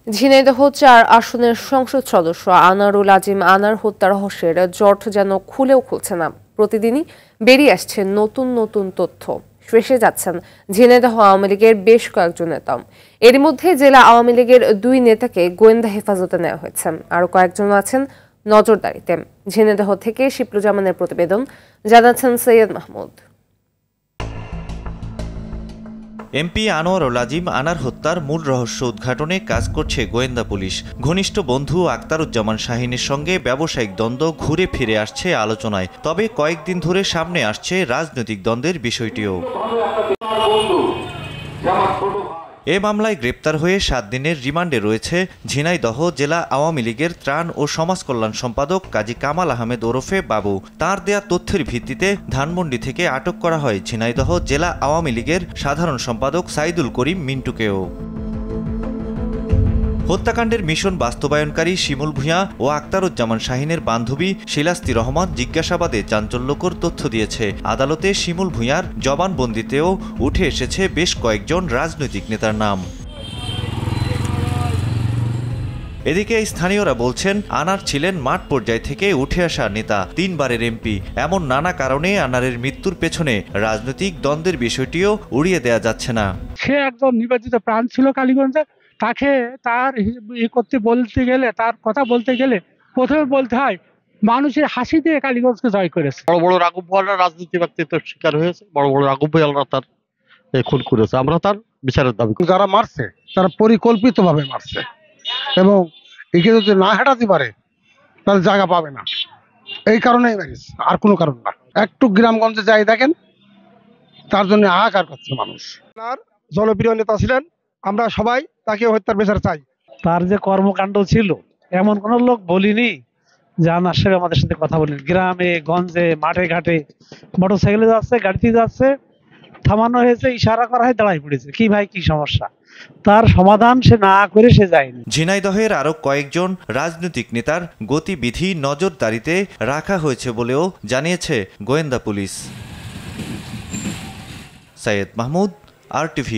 ঝিনাইদহ ৪ আসনের সংসদ সদস্য আনারুল আজিম আনার হত্যা রহস্যের জট যেন খুলেও খুলছে না। প্রতিদিনই বেরিয়ে আসছে নতুন নতুন তথ্য। ফেঁসে যাচ্ছেন ঝিনাইদহ আওয়ামী লীগের বেশ কয়েকজন নেতা। এর মধ্যে জেলা আওয়ামী লীগের ২ নেতাকে গোয়েন্দা হেফাজতে নেওয়া হয়েছে, আরো কয়েকজন আছেন নজরদারিতে। ঝিনাইদহ থেকে শিপ্লুজামানের প্রতিবেদন, জানাচ্ছেন সৈয়দ মাহমুদ। এমপি আনোয়ারুল আজিম আনার হত্যার মূল রহস্য উদ্ঘাটনে কাজ করছে গোয়েন্দা পুলিশ। ঘনিষ্ঠ বন্ধু আখতারুজ্জামান শাহীনের সঙ্গে ব্যবসায়িক দ্বন্দ্ব ঘুরে ফিরে আসছে আলোচনায়, তবে কয়েকদিন ধরে সামনে আসছে রাজনৈতিক দ্বন্দ্বের বিষয়টিও। এ মামলায় গ্রেপ্তার হয়ে ৭ দিনের রিমান্ডে রয়েছে ঝিনাইদহ জেলা আওয়ামী লীগের ত্রাণ ও সমাজ কল্যাণ সম্পাদক কাজী কামাল আহমেদ ওরফে বাবু। তার দেয়া তথ্যের ভিত্তিতে ধানমন্ডি থেকে আটক করা হয় ঝিনাইদহ জেলা আওয়ামী লীগের সাধারণ সম্পাদক সাইদুল করিম মিন্টুকেও। হত্যাকাণ্ডের মিশন বাস্তবায়নকারী শিমুল ভূঁইয়া ও আখতারুজ্জামান শাহীনের বান্ধবী শিলাস্তি রহমান জিজ্ঞাসাবাদে চাঞ্চল্যকর তথ্য দিয়েছে। আদালতে শিমুল ভূঁইয়ার জবানবন্দিতেও উঠে এসেছে বেশ কয়েকজন রাজনৈতিক নেতার নাম। এদিকে স্থানীয়রা বলছেন, আনার ছিলেন মাঠ পর্যায় থেকে উঠে আসা নেতা, ৩ বারের এমপি। এমন নানা কারণে আনারের মৃত্যুর পেছনে রাজনৈতিক দ্বন্দ্বের বিষয়টিও উড়িয়ে দেয়া যাচ্ছে না। সে একদম নির্বাচিত প্রাণ ছিল কালীগঞ্জে। তাকে তার করতে বলতে গেলে, তার কথা বলতে গেলে প্রথমে বলতে হয় মানুষের হাসি দিয়ে কালীগঞ্জকে জয় করেছে। বড় বড় রাঘব ভাইয়ালরা রাজনীতি ব্যক্তিত্বের শিকার হয়েছে, বড় বড় রাঘব ভাইয়ালরা তার খুন করেছে। আমরা তার বিচারের দাবি। যারা মারছে তারা পরিকল্পিতভাবে মারছে, এবং একে যদি না হাঁটাতে পারে তাহলে জায়গা পাবে না। এই কারণেই মারিস, আর কোনো কারণ না। একটু গ্রামগঞ্জে যাই দেখেন, তার জন্য হাহাকার করছে মানুষ। তার জনপ্রিয় নেতা ছিলেন, আমরা সবাই তাকে হত্যার বিচার চাই। তার যে কর্মকাণ্ড ছিল, এমন কোন লোক বলিনি যে আনার সাহেব আমাদের সাথে কথা বলেন। গ্রামে গঞ্জে মাঠে ঘাটে মোটরসাইকেলে যাচ্ছে, গাড়িতে যাচ্ছে, থামানো হয়েছে, ইশারা করা হয়, দাঁড়াই পড়েছে। কি ভাই, কি সমস্যা? তার সমাধান সে না করে সে যায়নি। ঝিনাইদহের আরো কয়েকজন রাজনৈতিক নেতার গতিবিধি নজরদারিতে রাখা হয়েছে বলেও জানিয়েছে গোয়েন্দা পুলিশ। সৈয়দ মাহমুদ, RTV।